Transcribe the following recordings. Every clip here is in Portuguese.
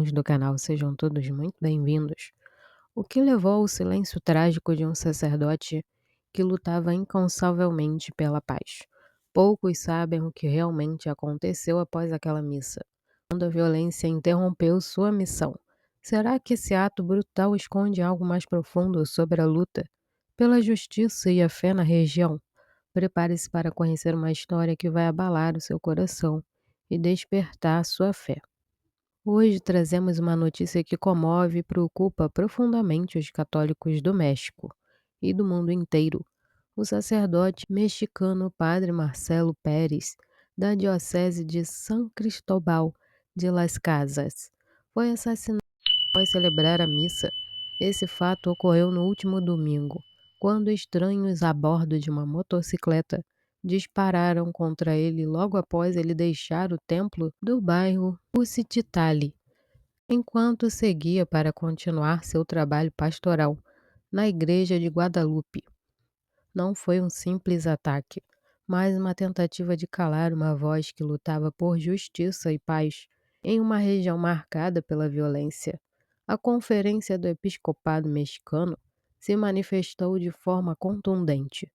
irmãos do canal, sejam todos muito bem-vindos. O que levou ao silêncio trágico de um sacerdote que lutava incansavelmente pela paz? Poucos sabem o que realmente aconteceu após aquela missa, quando a violência interrompeu sua missão. Será que esse ato brutal esconde algo mais profundo sobre a luta pela justiça e a fé na região? Prepare-se para conhecer uma história que vai abalar o seu coração e despertar sua fé. Hoje trazemos uma notícia que comove e preocupa profundamente os católicos do México e do mundo inteiro. O sacerdote mexicano Padre Marcelo Pérez, da Diocese de San Cristóbal de las Casas, foi assassinado após celebrar a missa. Esse fato ocorreu no último domingo, quando estranhos a bordo de uma motocicleta dispararam contra ele logo após ele deixar o templo do bairro Ucititali, enquanto seguia para continuar seu trabalho pastoral na igreja de Guadalupe. Não foi um simples ataque, mas uma tentativa de calar uma voz que lutava por justiça e paz em uma região marcada pela violência. A Conferência do Episcopado Mexicano se manifestou de forma contundente,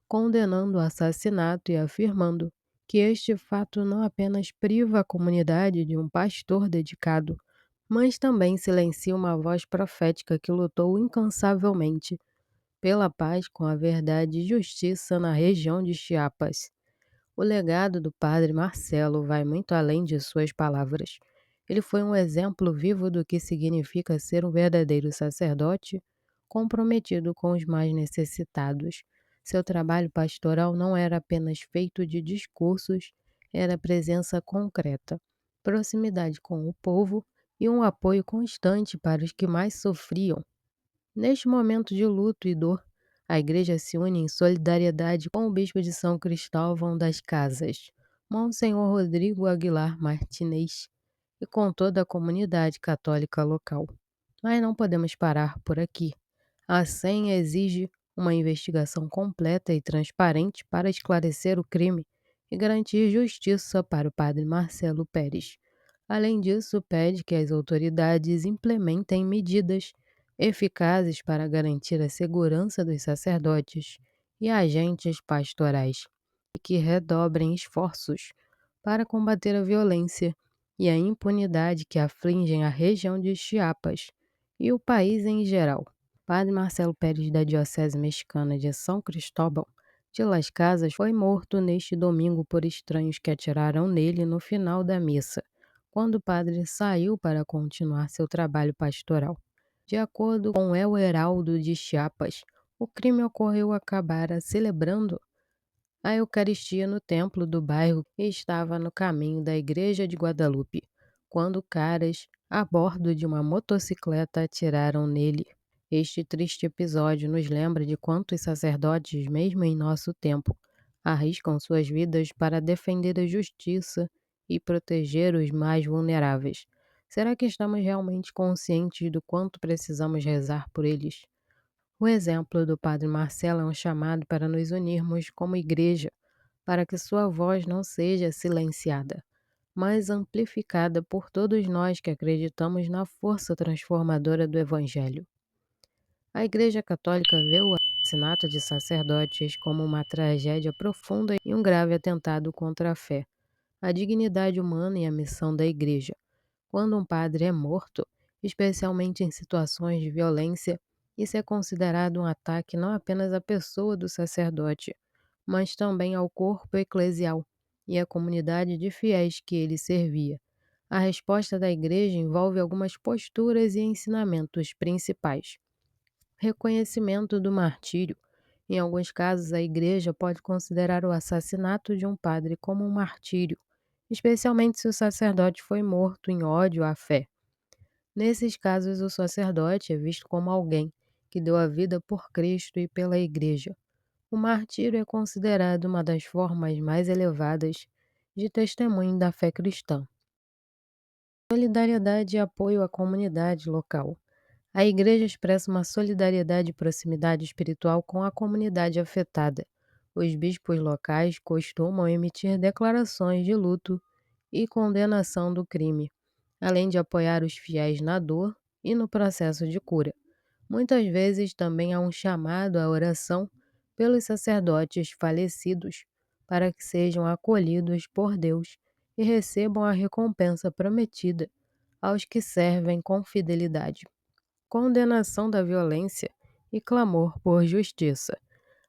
condenando o assassinato e afirmando que este fato não apenas priva a comunidade de um pastor dedicado, mas também silencia uma voz profética que lutou incansavelmente pela paz com a verdade e justiça na região de Chiapas. O legado do padre Marcelo vai muito além de suas palavras. Ele foi um exemplo vivo do que significa ser um verdadeiro sacerdote comprometido com os mais necessitados. Seu trabalho pastoral não era apenas feito de discursos, era presença concreta, proximidade com o povo e um apoio constante para os que mais sofriam. Neste momento de luto e dor, a Igreja se une em solidariedade com o Bispo de São Cristóvão das Casas, Monsenhor Rodrigo Aguilar Martinez, e com toda a comunidade católica local. Mas não podemos parar por aqui. A senha exige uma investigação completa e transparente para esclarecer o crime e garantir justiça para o padre Marcelo Pérez. Além disso, pede que as autoridades implementem medidas eficazes para garantir a segurança dos sacerdotes e agentes pastorais e que redobrem esforços para combater a violência e a impunidade que afligem a região de Chiapas e o país em geral. Padre Marcelo Pérez, da Diocese Mexicana de São Cristóbal de Las Casas, foi morto neste domingo por estranhos que atiraram nele no final da missa, quando o padre saiu para continuar seu trabalho pastoral. De acordo com El Heraldo de Chiapas, o crime ocorreu acabara celebrando a Eucaristia no templo do bairro e estava no caminho da igreja de Guadalupe, quando caras a bordo de uma motocicleta atiraram nele. Este triste episódio nos lembra de quantos sacerdotes, mesmo em nosso tempo, arriscam suas vidas para defender a justiça e proteger os mais vulneráveis. Será que estamos realmente conscientes do quanto precisamos rezar por eles? O exemplo do Padre Marcelo é um chamado para nos unirmos como igreja, para que sua voz não seja silenciada, mas amplificada por todos nós que acreditamos na força transformadora do Evangelho. A Igreja Católica vê o assassinato de sacerdotes como uma tragédia profunda e um grave atentado contra a fé, a dignidade humana e a missão da Igreja. Quando um padre é morto, especialmente em situações de violência, isso é considerado um ataque não apenas à pessoa do sacerdote, mas também ao corpo eclesial e à comunidade de fiéis que ele servia. A resposta da Igreja envolve algumas posturas e ensinamentos principais. Reconhecimento do martírio. Em alguns casos, a Igreja pode considerar o assassinato de um padre como um martírio, especialmente se o sacerdote foi morto em ódio à fé. Nesses casos, o sacerdote é visto como alguém que deu a vida por Cristo e pela Igreja. O martírio é considerado uma das formas mais elevadas de testemunho da fé cristã. Solidariedade e apoio à comunidade local. A Igreja expressa uma solidariedade e proximidade espiritual com a comunidade afetada. Os bispos locais costumam emitir declarações de luto e condenação do crime, além de apoiar os fiéis na dor e no processo de cura. Muitas vezes também há um chamado à oração pelos sacerdotes falecidos para que sejam acolhidos por Deus e recebam a recompensa prometida aos que servem com fidelidade. Condenação da violência e clamor por justiça.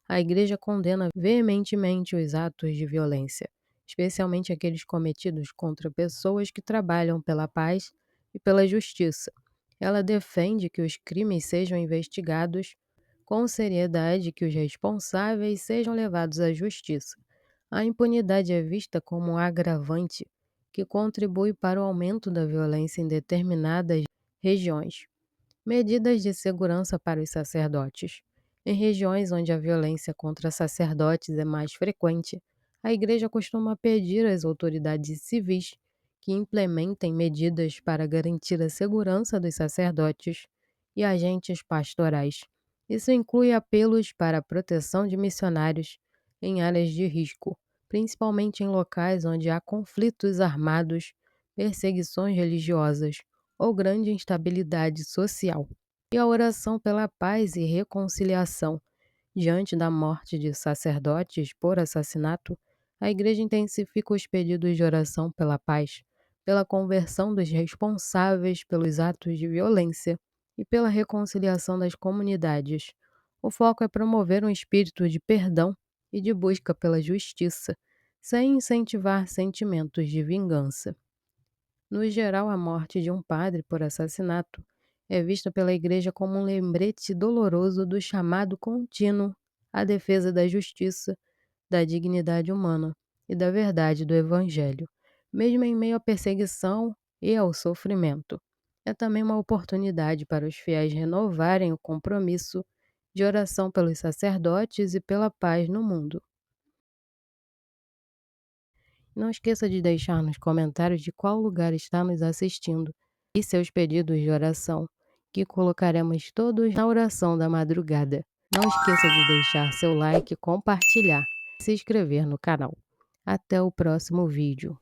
A Igreja condena veementemente os atos de violência, especialmente aqueles cometidos contra pessoas que trabalham pela paz e pela justiça. Ela defende que os crimes sejam investigados com seriedade e que os responsáveis sejam levados à justiça. A impunidade é vista como um agravante que contribui para o aumento da violência em determinadas regiões. Medidas de segurança para os sacerdotes. Em regiões onde a violência contra sacerdotes é mais frequente, a Igreja costuma pedir às autoridades civis que implementem medidas para garantir a segurança dos sacerdotes e agentes pastorais. Isso inclui apelos para a proteção de missionários em áreas de risco, principalmente em locais onde há conflitos armados, perseguições religiosas ou grande instabilidade social. E a oração pela paz e reconciliação. Diante da morte de sacerdotes por assassinato, a Igreja intensifica os pedidos de oração pela paz, pela conversão dos responsáveis pelos atos de violência e pela reconciliação das comunidades. O foco é promover um espírito de perdão e de busca pela justiça, sem incentivar sentimentos de vingança. No geral, a morte de um padre por assassinato é vista pela Igreja como um lembrete doloroso do chamado contínuo à defesa da justiça, da dignidade humana e da verdade do Evangelho, mesmo em meio à perseguição e ao sofrimento. É também uma oportunidade para os fiéis renovarem o compromisso de oração pelos sacerdotes e pela paz no mundo. Não esqueça de deixar nos comentários de qual lugar está nos assistindo e seus pedidos de oração, que colocaremos todos na oração da madrugada. Não esqueça de deixar seu like, compartilhar e se inscrever no canal. Até o próximo vídeo.